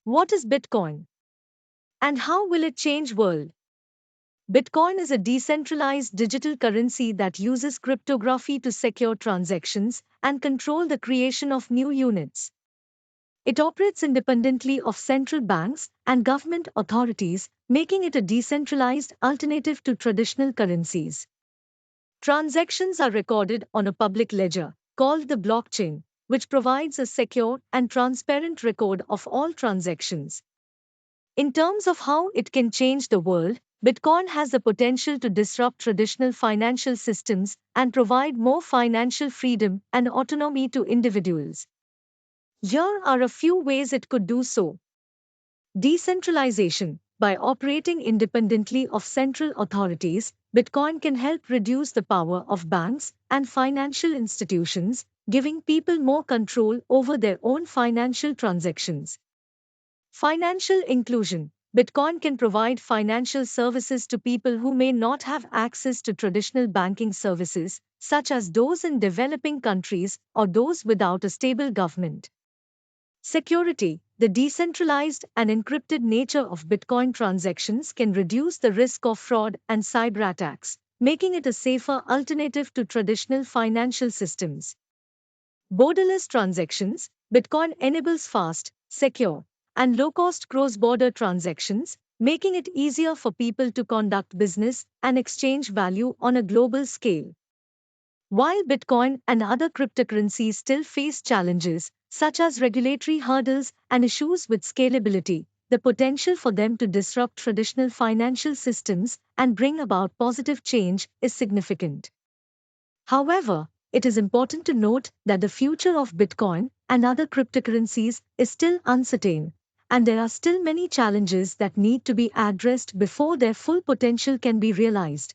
What is Bitcoin? And how will it change world? Bitcoin is a decentralized digital currency that uses cryptography to secure transactions and control the creation of new units. It operates independently of central banks and government authorities, making it a decentralized alternative to traditional currencies. Transactions are recorded on a public ledger, called the blockchain, which provides a secure and transparent record of all transactions. In terms of how it can change the world, Bitcoin has the potential to disrupt traditional financial systems and provide more financial freedom and autonomy to individuals. Here are a few ways it could do so. Decentralization. By operating independently of central authorities, Bitcoin can help reduce the power of banks and financial institutions, giving people more control over their own financial transactions. Financial inclusion. Bitcoin can provide financial services to people who may not have access to traditional banking services, such as those in developing countries or those without a stable government. Security. The decentralized and encrypted nature of Bitcoin transactions can reduce the risk of fraud and cyber attacks, making it a safer alternative to traditional financial systems. Borderless transactions. Bitcoin enables fast, secure, and low cost cross border transactions, making it easier for people to conduct business and exchange value on a global scale. While Bitcoin and other cryptocurrencies still face challenges, such as regulatory hurdles and issues with scalability, the potential for them to disrupt traditional financial systems and bring about positive change is significant. However, it is important to note that the future of Bitcoin and other cryptocurrencies is still uncertain, and there are still many challenges that need to be addressed before their full potential can be realized.